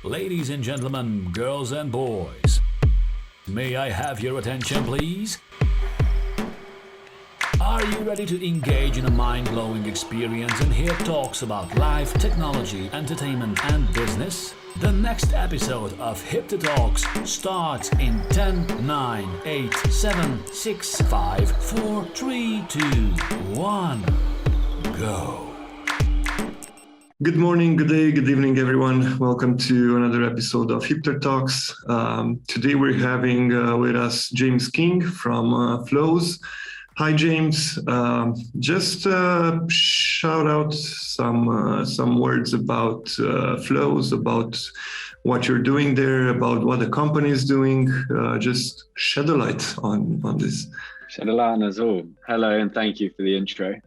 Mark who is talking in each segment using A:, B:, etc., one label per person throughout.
A: Ladies and gentlemen, girls and boys, may I have your attention, please? Are you ready to engage in a mind-blowing experience and hear talks about life, technology, entertainment, and business? The next episode of HIPTHER Talks starts in 10, 9, 8, 7, 6, 5, 4, 3, 2, 1, go.
B: Good morning, good day, good evening, everyone. Welcome to another episode of HIPTHER Talks. Today we're having with us James King from Flows. Hi, James. Just shout out some words about Flows, about what you're doing there, about what the company is doing. Just shed a light on this.
C: Shed a light on us all. Hello, and thank you for the intro.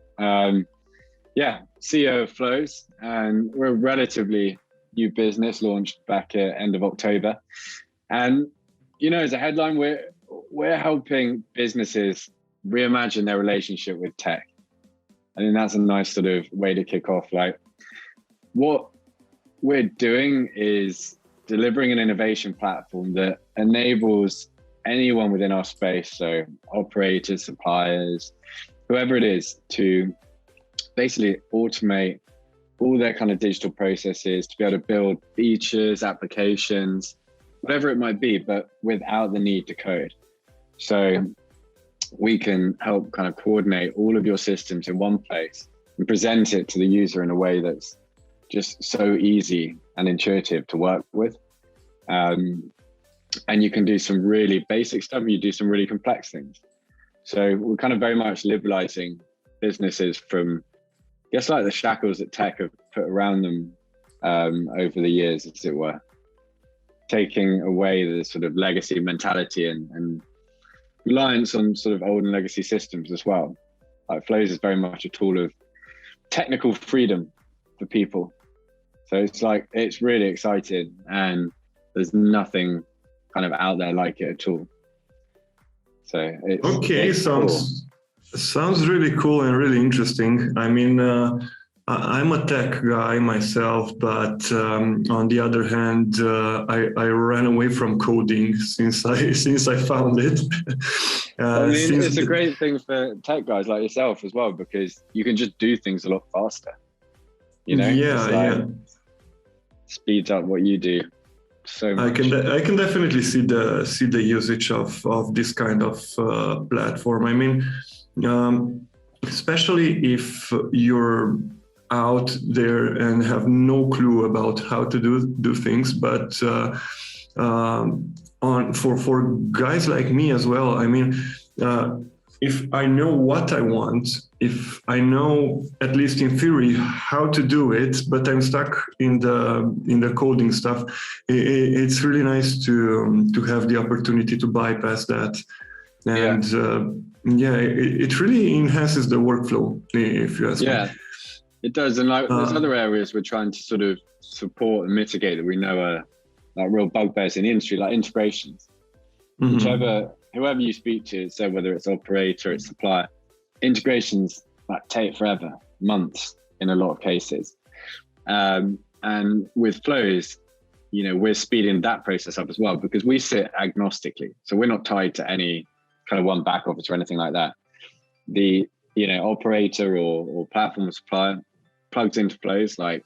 C: CEO of Flows, and we're a relatively new business launched back at end of October. And, you know, as a headline, we're helping businesses reimagine their relationship with tech. I think that's a nice sort of way to kick off. Like, what we're doing is delivering an innovation platform that enables anyone within our space, so operators, suppliers, whoever it is, to basically automate all their kind of digital processes, to be able to build features, applications, whatever it might be, but without the need to code. So we can help kind of coordinate all of your systems in one place and present it to the user in a way that's just so easy and intuitive to work with. And you can do some really basic stuff, you do some really complex things. So we're kind of very much liberalizing businesses from, I guess, like the shackles that tech have put around them over the years, as it were, taking away the sort of legacy mentality and reliance on sort of old and legacy systems as well. Like Flows is very much a tool of technical freedom for people. So it's really exciting, and there's nothing kind of out there like it at all. So it's
B: Sounds really cool and really interesting. I mean, I'm a tech guy myself, but on the other hand, I ran away from coding since I found it.
C: It's a great thing for tech guys like yourself as well, because you can just do things a lot faster. You know, speeds up what you do so much.
B: I can definitely see the usage of this kind of platform. I mean, especially if you're out there and have no clue about how to do things, but for guys like me as well, I mean, if I know what I want, if I know, at least in theory, how to do it, but I'm stuck in the coding stuff, it's really nice to have the opportunity to bypass that. And it really enhances the workflow, if you ask me. Yeah,
C: it does. And like there's other areas we're trying to sort of support and mitigate that we know are like real bugbears in the industry, like integrations. Mm-hmm. Whoever you speak to, so whether it's operator, it's supplier, integrations like take forever, months in a lot of cases. And with Flows, you know, we're speeding that process up as well, because we sit agnostically. So we're not tied to any kind of one back office or anything like that. The operator or platform supplier plugs into Flows, like,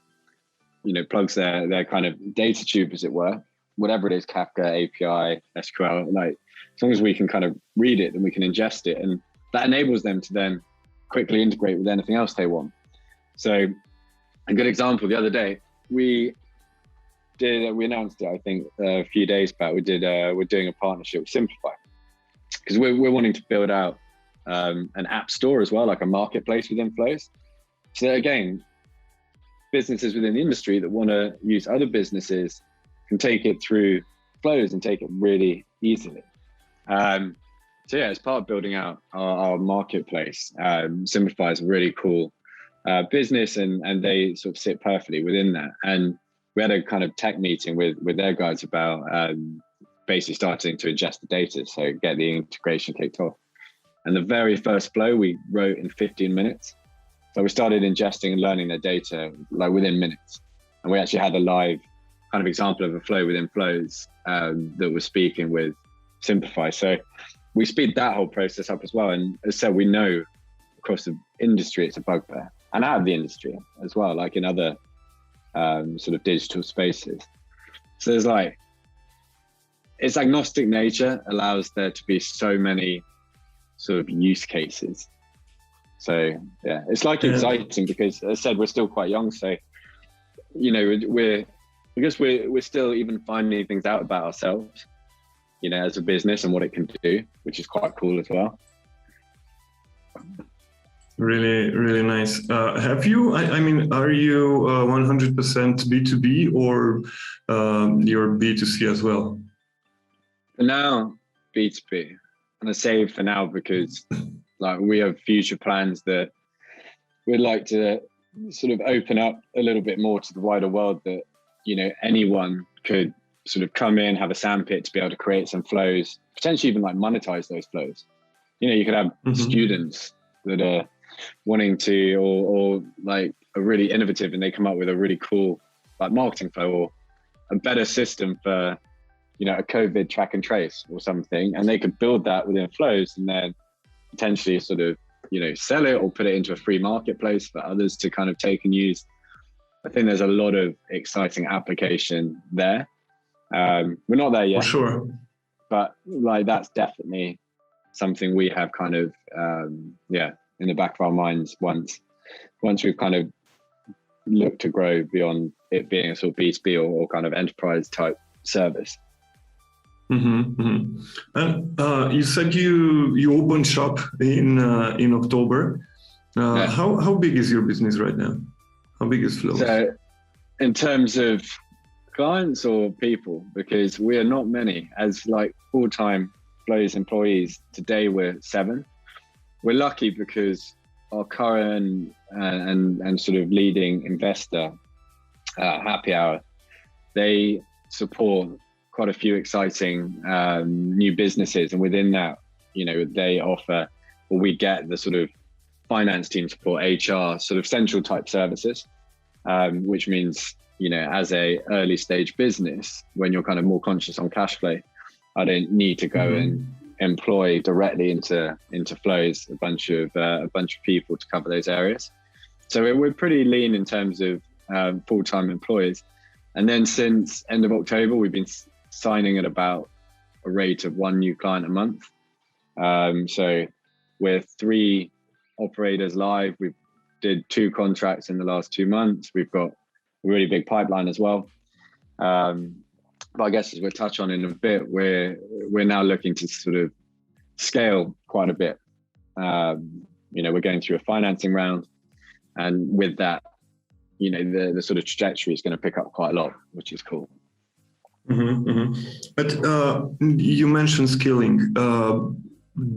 C: you know, plugs their kind of data tube, as it were, whatever it is, Kafka, API, SQL, like, as long as we can kind of read it, then we can ingest it, and that enables them to then quickly integrate with anything else they want. So a good example, the other day, we announced it, I think, a few days back. We're doing a partnership with Simplify, because we're wanting to build out an app store as well, like a marketplace within Flows. So again, businesses within the industry that want to use other businesses can take it through Flows and take it really easily. As part of building out our marketplace, Simplify is a really cool business, and they sort of sit perfectly within that. And we had a kind of tech meeting with their guys about basically starting to ingest the data, so get the integration kicked off. And the very first flow we wrote in 15 minutes. So we started ingesting and learning their data like within minutes. And we actually had a live kind of example of a flow within flows that we're speaking with Simplify. So we speed that whole process up as well. And as I said, we know across the industry it's a bugbear, and out of the industry as well, like in other sort of digital spaces. So there's like, its agnostic nature allows there to be so many sort of use cases. So yeah, it's like exciting because, as I said, we're still quite young. So, you know, we're still even finding things out about ourselves, you know, as a business and what it can do, which is quite cool as well.
B: Really, really nice. Have you, I mean, are you 100% B2B or you're B2C as well?
C: For now, B2B. And I say for now because like we have future plans that we'd like to sort of open up a little bit more to the wider world, that, you know, anyone could sort of come in, have a sandpit to be able to create some flows, potentially even like monetize those flows. You know, you could have students that are wanting to, or like are really innovative and they come up with a really cool like marketing flow or a better system for, you know, a COVID track and trace or something, and they could build that within flows and then potentially sort of, you know, sell it or put it into a free marketplace for others to kind of take and use. I think there's a lot of exciting application there. We're not there yet,
B: for sure,
C: but like that's definitely something we have kind of in the back of our minds once we've kind of looked to grow beyond it being a sort of B2B or kind of enterprise type service.
B: And you said you opened shop in October. How big is your business right now? How big is Flows?
C: So, in terms of clients or people, because we are not many as like full-time Flows employees. Today we're 7. We're lucky because our current and sort of leading investor, Happy Hour, they support quite a few exciting new businesses, and within that, you know, they offer, or we get the sort of finance team support, HR, sort of central type services, which means, you know, as a early stage business, when you're kind of more conscious on cash flow, I don't need to go and employ directly into flows a bunch of people to cover those areas. So we're pretty lean in terms of full-time employees. And then since end of October, we've been signing at about a rate of 1 new client a month. So we're 3 operators live. We did 2 contracts in the last 2 months. We've got a really big pipeline as well. But I guess as we'll touch on in a bit, we're now looking to sort of scale quite a bit. You know, we're going through a financing round, and with that, you know, the sort of trajectory is going to pick up quite a lot, which is cool.
B: But you mentioned scaling.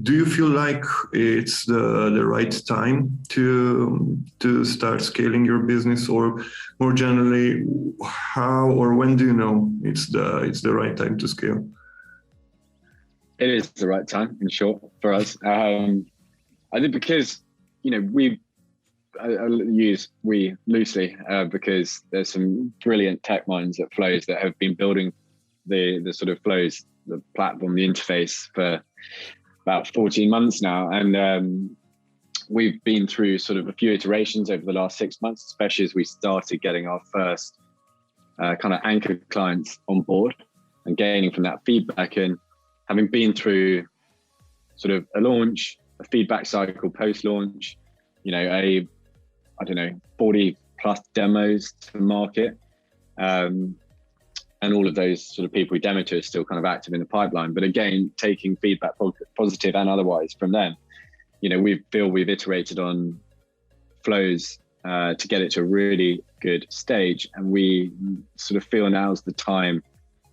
B: Do you feel like it's the right time to start scaling your business, or more generally, how or when do you know it's the right time to scale?
C: It is the right time, in short, for us. I think because, you know, I use we loosely because there's some brilliant tech minds at Flows that have been building the sort of Flows, the platform, the interface for about 14 months now. And we've been through sort of a few iterations over the last 6 months, especially as we started getting our first kind of anchor clients on board and gaining from that feedback, and having been through sort of a launch, a feedback cycle post-launch, you know, 40 plus demos to market. And all of those sort of people we demo to are still kind of active in the pipeline. But again, taking feedback, positive and otherwise, from them, you know, we've iterated on Flows to get it to a really good stage. And we sort of feel now's the time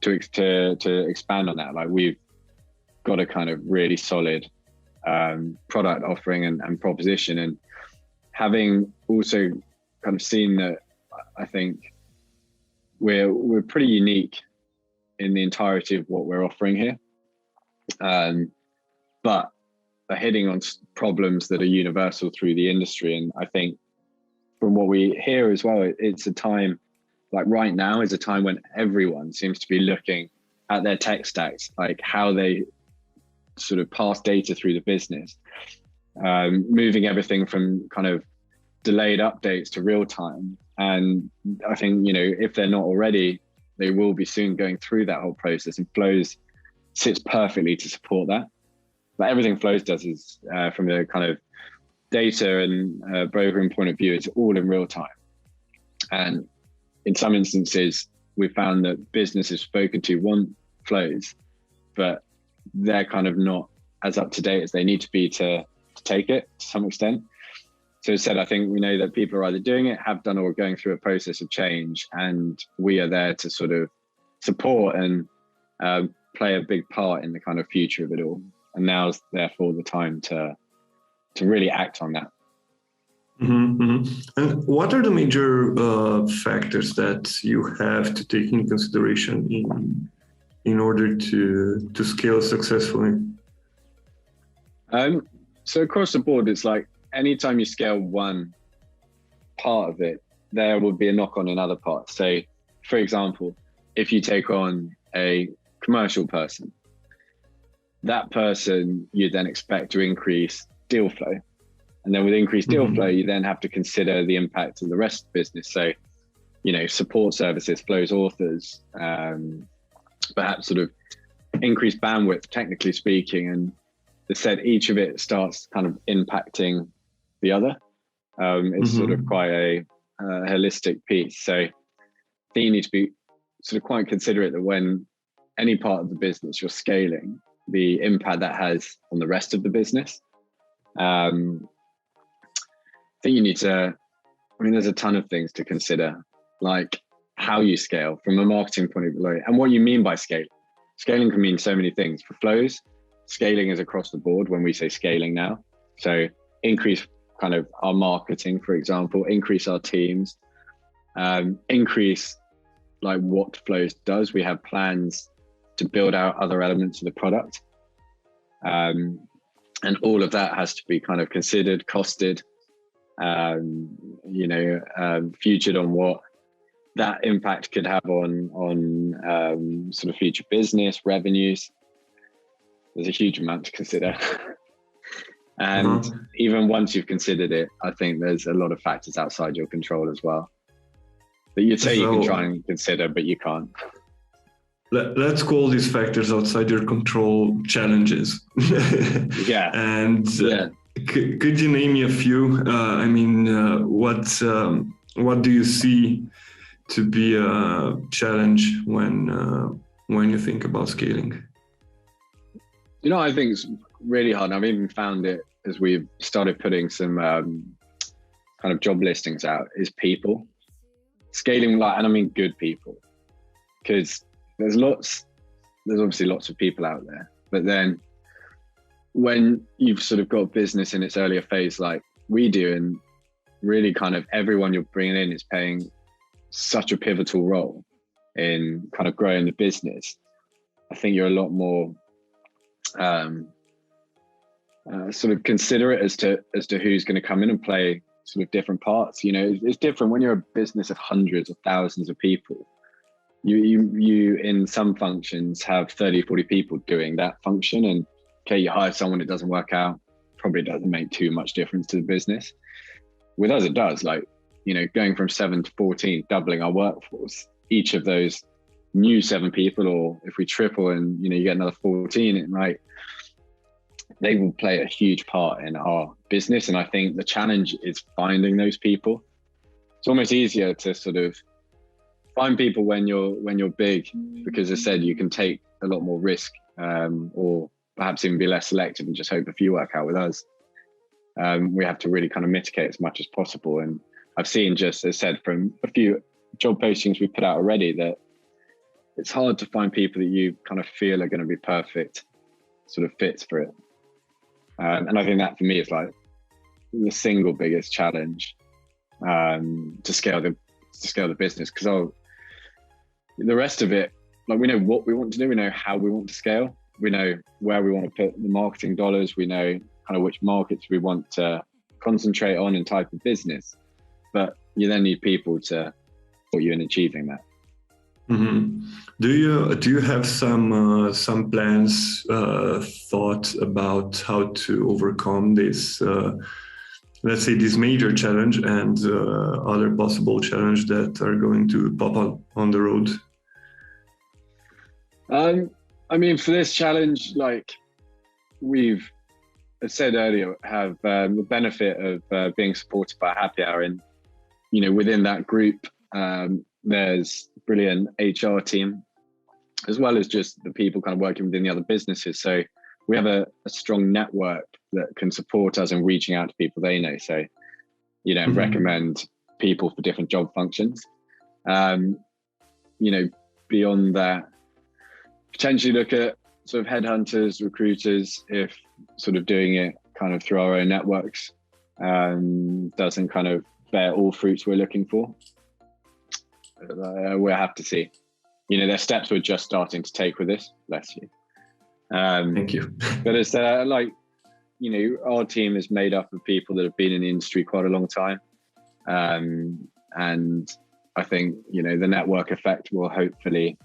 C: to expand on that. Like, we've got a kind of really solid product offering and proposition. And having also kind of seen that, I think we're pretty unique in the entirety of what we're offering here, but are hitting on problems that are universal through the industry. And I think from what we hear as well, it's a time like right now is a time when everyone seems to be looking at their tech stacks, like how they sort of pass data through the business, moving everything from kind of delayed updates to real time. And I think, you know, if they're not already, they will be soon going through that whole process, and Flows sits perfectly to support that. But everything Flows does is from the kind of data and brokering point of view, it's all in real time. And in some instances, we found that businesses spoken to want Flows, but they're kind of not as up to date as they need to be to take it to some extent. So instead, I think we know that people are either doing it, have done, or are going through a process of change, and we are there to sort of support and play a big part in the kind of future of it all. And now's therefore the time to really act on that.
B: Mm-hmm, mm-hmm. And what are the major factors that you have to take into consideration in order to scale successfully?
C: So across the board, it's like anytime you scale one part of it, there will be a knock-on in other parts. So, for example, if you take on a commercial person, that person you then expect to increase deal flow. And then with increased deal flow, you then have to consider the impact of the rest of the business. So, you know, support services, Flows authors, perhaps sort of increased bandwidth, technically speaking, and they said each of it starts kind of impacting the other. It's sort of quite a holistic piece. So I think you need to be sort of quite considerate that when any part of the business you're scaling, the impact that has on the rest of the business. I think you need to, I mean, there's a ton of things to consider, like how you scale from a marketing point of view and what you mean by scaling. Scaling can mean so many things. For Flows, scaling is across the board when we say scaling now. So increase kind of our marketing, for example, increase our teams, increase like what Flows does. We have plans to build out other elements of the product. And all of that has to be kind of considered, costed, featured on what that impact could have on sort of future business revenues. There's a huge amount to consider. And even once you've considered it, I think there's a lot of factors outside your control as well that you'd say you can try and consider, but you can't.
B: Let's call these factors outside your control challenges.
C: Yeah.
B: And could you name me a few? What do you see to be a challenge when you think about scaling?
C: You know, I think it's really hard. I've even found it as we've started putting some kind of job listings out, is people. Scaling, and I mean good people, because there's obviously lots of people out there, but then when you've sort of got a business in its earlier phase like we do, and really kind of everyone you're bringing in is playing such a pivotal role in kind of growing the business, I think you're a lot more sort of considerate as to who's going to come in and play sort of different parts. You know, it's different when you're a business of hundreds of thousands of people. You in some functions have 30, 40 people doing that function, and okay, you hire someone, it doesn't work out, probably doesn't make too much difference to the business. With us, it does. Like, you know, going from 7 to 14, doubling our workforce, each of those new 7 people, or if we triple and, you know, you get another 14, it might, they will play a huge part in our business. And I think the challenge is finding those people. It's almost easier to sort of find people when you're big, because as I said, you can take a lot more risk, or perhaps even be less selective and just hope a few work out. With us, we have to really kind of mitigate as much as possible. And I've seen, just as I said, from a few job postings we put out already, that it's hard to find people that you kind of feel are going to be perfect sort of fits for it. And I think that for me is like the single biggest challenge to scale the business, because the rest of it, like, we know what we want to do, we know how we want to scale, we know where we want to put the marketing dollars, we know kind of which markets we want to concentrate on and type of business, but you then need people to you in achieving that.
B: Mm-hmm. Do you have some plans, thought about how to overcome this, let's say, this major challenge and other possible challenge that are going to pop up on the road?
C: I mean, for this challenge, like we've, as said earlier, have the benefit of being supported by Happy Hour, and within that group, there's brilliant HR team, as well as just the people kind of working within the other businesses. So we have a strong network that can support us in reaching out to people they know. So,
B: Mm-hmm.
C: recommend people for different job functions. Beyond that, potentially look at sort of headhunters, recruiters, if sort of doing it kind of through our own networks doesn't kind of bear all fruits we're looking for. We'll have to see. There's steps we're just starting to take with this. Bless you.
B: Thank you.
C: But it's our team is made up of people that have been in the industry quite a long time. And I think, the network effect will hopefully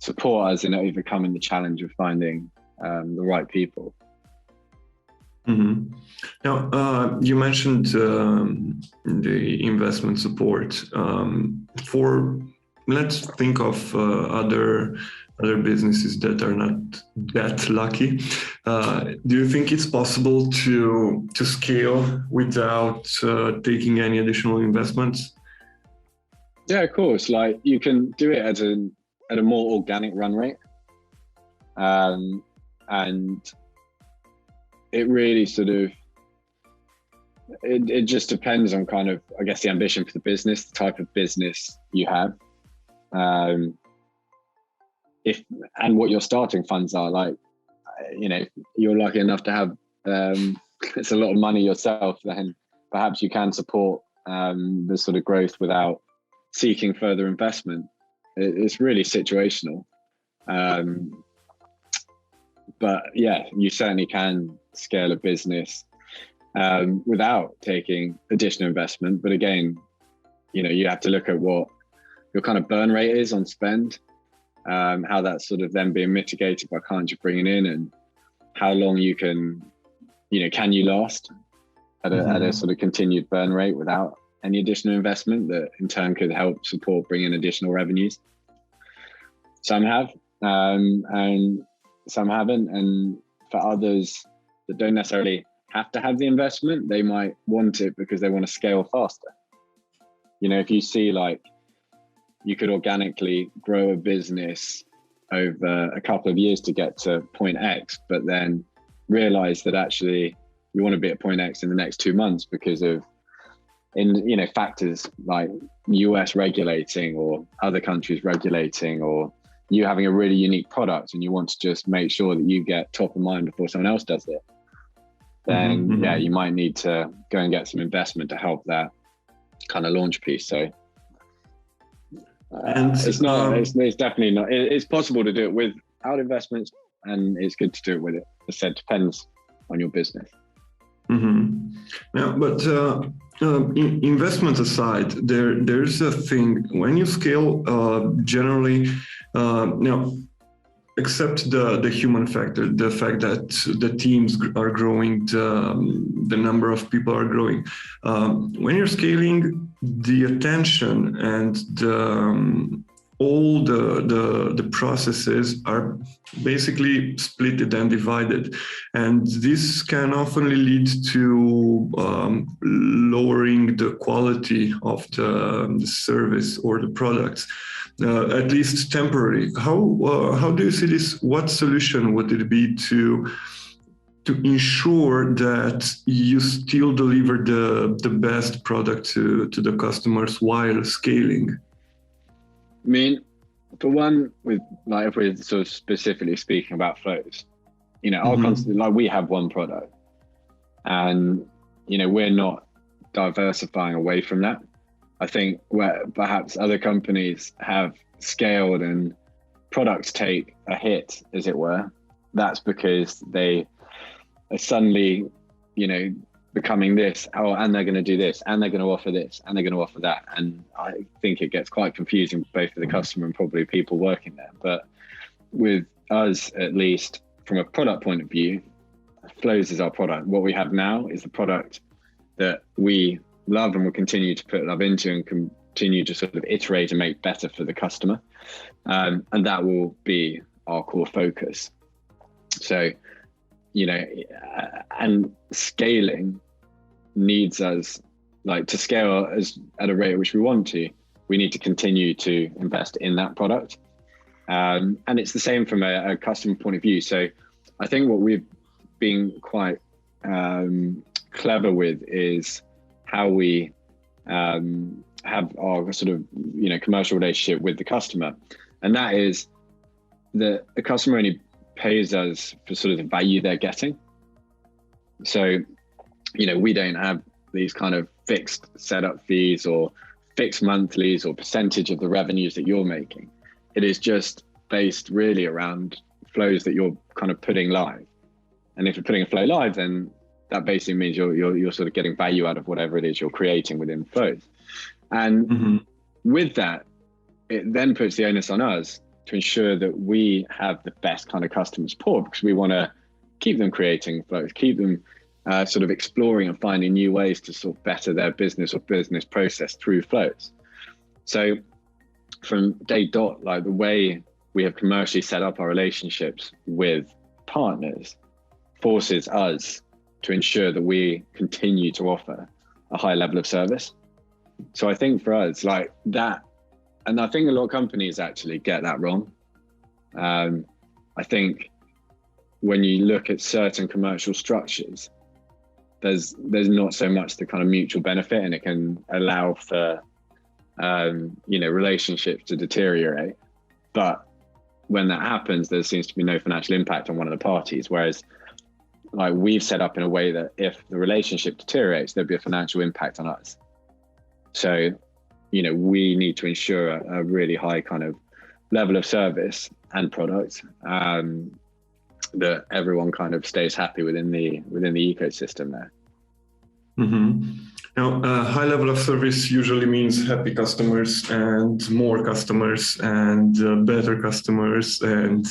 C: support us in overcoming the challenge of finding the right people.
B: Mm-hmm. Now, you mentioned the investment support. Let's think of other businesses that are not that lucky. Do you think it's possible to scale without taking any additional investments?
C: Yeah, of course. Like you can do it at a more organic run rate, and it really sort of it just depends on kind of, I guess, the ambition for the business, the type of business you have, and what your starting funds are. Like, you're lucky enough to have it's a lot of money yourself, then perhaps you can support the sort of growth without seeking further investment. It's really situational. But yeah, you certainly can scale a business without taking additional investment. But again, you have to look at what your kind of burn rate is on spend, how that's sort of then being mitigated by clients you're bringing in, and how long you can you last at a sort of continued burn rate without any additional investment that in turn could help support bring in additional revenues. Some have, and some haven't. And for others that don't necessarily have to have the investment, they might want it because they want to scale faster. If you see like you could organically grow a business over a couple of years to get to point X, but then realize that actually you want to be at point X in the next 2 months because of factors like US regulating or other countries regulating, or you having a really unique product and you want to just make sure that you get top of mind before someone else does it, then yeah, you might need to go and get some investment to help that kind of launch piece. So it's definitely not, it's possible to do it without investments, and it's good to do it with it. As I said, depends on your business.
B: Yeah, but investment aside, there's a thing when you scale. Generally, except the human factor, the fact that the teams are growing, the number of people are growing. When you're scaling, the attention and all the processes are basically splitted and divided, and this can often lead to lowering the quality of the service or the products, at least temporarily. How do you see this? What solution would it be to ensure that you still deliver the best product to the customers while scaling?
C: I mean, for one, with like if we're sort of specifically speaking about flows, our concept, like we have one product, and we're not diversifying away from that. I think where perhaps other companies have scaled and products take a hit, as it were, that's because they suddenly, becoming this, and they're going to do this, and they're going to offer this, and they're going to offer that. And I think it gets quite confusing both for the customer and probably people working there. But with us, at least from a product point of view, Flows is our product. What we have now is the product that we love and will continue to put love into and continue to sort of iterate and make better for the customer. And that will be our core focus. So, and scaling needs us, like, to scale as at a rate at which we want to, we need to continue to invest in that product. And it's the same from a customer point of view. So I think what we've been quite clever with is how we have our sort of, commercial relationship with the customer. And that is that the customer only pays us for sort of the value they're getting. So, we don't have these kind of fixed setup fees or fixed monthlies or percentage of the revenues that you're making. It is just based really around flows that you're kind of putting live. And if you're putting a flow live, then that basically means you're sort of getting value out of whatever it is you're creating within flows. And with that, it then puts the onus on us to ensure that we have the best kind of customer support, because we want to keep them creating flows, keep them sort of exploring and finding new ways to sort of better their business or business process through flows. So from day dot, like the way we have commercially set up our relationships with partners forces us to ensure that we continue to offer a high level of service. So I think for us, like that, and I think a lot of companies actually get that wrong. I think when you look at certain commercial structures, there's not so much the kind of mutual benefit, and it can allow for relationships to deteriorate. But when that happens, there seems to be no financial impact on one of the parties. Whereas, like, we've set up in a way that if the relationship deteriorates, there'd be a financial impact on us. So, we need to ensure a really high kind of level of service and product, that everyone kind of stays happy within the ecosystem there.
B: Now, high level of service usually means happy customers and more customers and better customers, and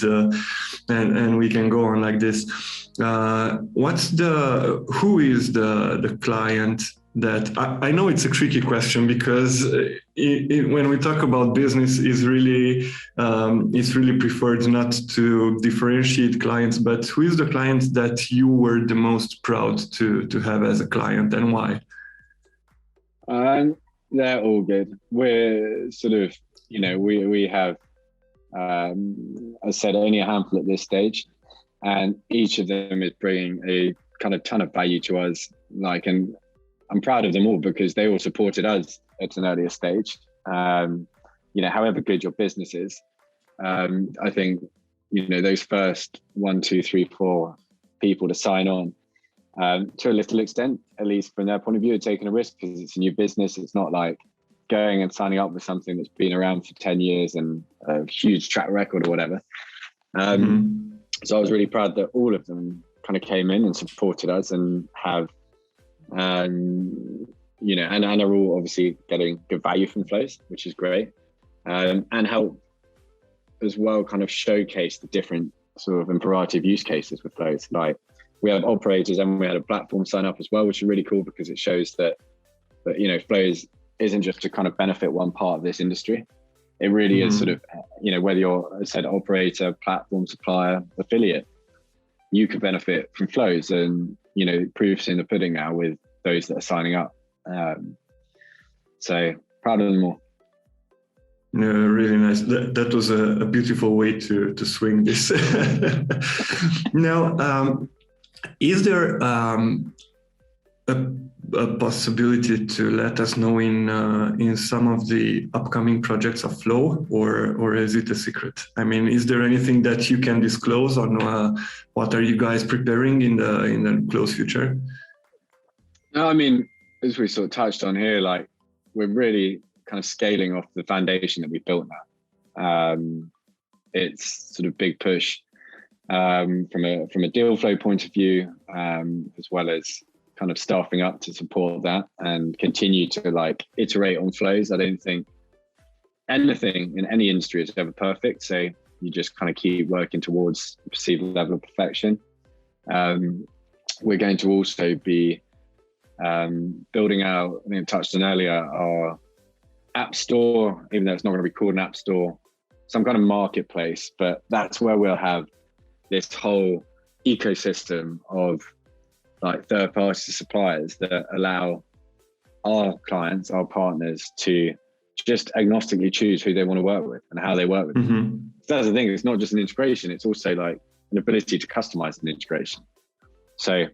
B: we can go on like this. Who is the client? That I know it's a tricky question, because when we talk about business, it's really preferred not to differentiate clients. But who is the client that you were the most proud to have as a client, and why?
C: They're all good. We're sort of, we have, as I said, only a handful at this stage, and each of them is bringing a kind of ton of value to us. And I'm proud of them all because they all supported us at an earlier stage. However good your business is, I think, those first 1, 2, 3, 4 people to sign on, to a little extent, at least from their point of view, are taking a risk because it's a new business. It's not like going and signing up with something that's been around for 10 years and a huge track record or whatever. So I was really proud that all of them kind of came in and supported us and have, and are all obviously getting good value from flows, which is great, and help as well kind of showcase the different sort of and variety of use cases with flows. Like, we have operators and we had a platform sign up as well, which is really cool because it shows that flows isn't just to kind of benefit one part of this industry. It really is sort of, whether you're, as I said, operator, platform, supplier, affiliate, you could benefit from flows, and proof's in the pudding now with those that are signing up. So proud of them all.
B: Yeah, really nice. That was a beautiful way to swing this. Now, is there a possibility to let us know in some of the upcoming projects of Flow, or is it a secret? I mean, is there anything that you can disclose on what are you guys preparing in the close future?
C: No, I mean, as we sort of touched on here, like, we're really kind of scaling off the foundation that we built now. It's sort of big push from a deal flow point of view, as well as kind of staffing up to support that and continue to like iterate on flows. I don't think anything in any industry is ever perfect. So you just kind of keep working towards a perceived level of perfection. We're going to also be building out, I think I touched on earlier, our app store, even though it's not going to be called an app store, some kind of marketplace, but that's where we'll have this whole ecosystem of like third-party suppliers that allow our clients, our partners, to just agnostically choose who they want to work with and how they work with them. So that's the thing, it's not just an integration, it's also like an ability to customize an integration. So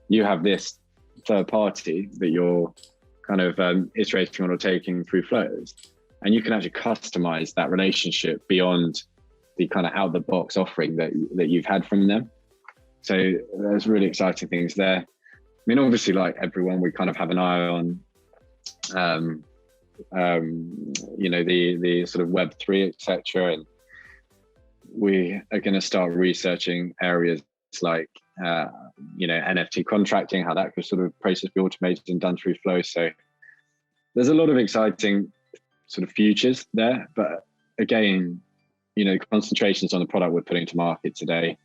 C: you have this third party that you're kind of iterating on or taking through flows, and you can actually customize that relationship beyond the kind of out-the-box offering that you've had from them. So there's really exciting things there. I mean, obviously, like everyone, we kind of have an eye on, you know, the sort of Web3, etc. And we are going to start researching areas like, you know, NFT contracting, how that could sort of process be automated and done through flow. So there's a lot of exciting sort of futures there. But again, you know, concentrations on the product we're putting to market today,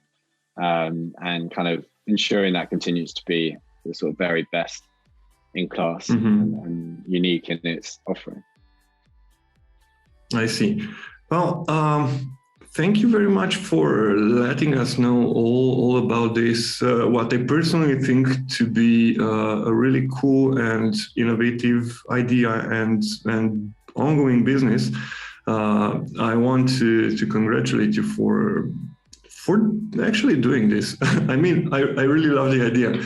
C: and kind of ensuring that continues to be the sort of very best in class and unique in its offering.
B: I see. Well, thank you very much for letting us know all about this, what I personally think to be a really cool and innovative idea and ongoing business. I want to congratulate you for actually doing this. I mean, I really love the idea.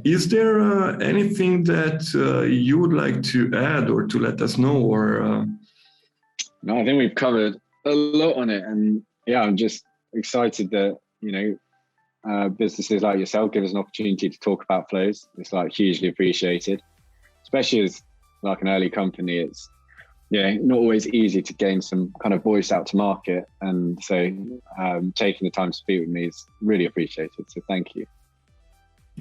B: Is there anything that you would like to add or to let us know? Or
C: No, I think we've covered a lot on it, and yeah, I'm just excited that, you know, businesses like yourself give us an opportunity to talk about flows. It's like hugely appreciated, especially as like an early company. It's not always easy to gain some kind of voice out to market, and so taking the time to speak with me is really appreciated. So thank you.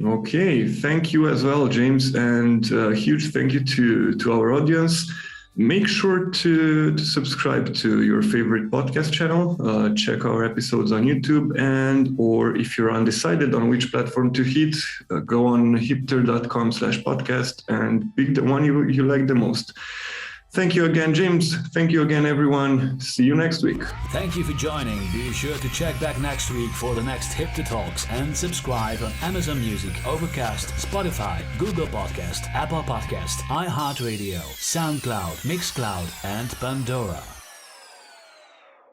B: Okay, thank you as well, James, and a huge thank you to our audience. Make sure to subscribe to your favorite podcast channel, check our episodes on YouTube, and or if you're undecided on which platform to hit, go on HIPTHER.com/podcast and pick the one you like the most. Thank you again, James. Thank you again, everyone. See you next week.
A: Thank you for joining. Be sure to check back next week for the next HIPTHER Talks and subscribe on Amazon Music, Overcast, Spotify, Google Podcast, Apple Podcast, iHeartRadio, SoundCloud, Mixcloud, and Pandora.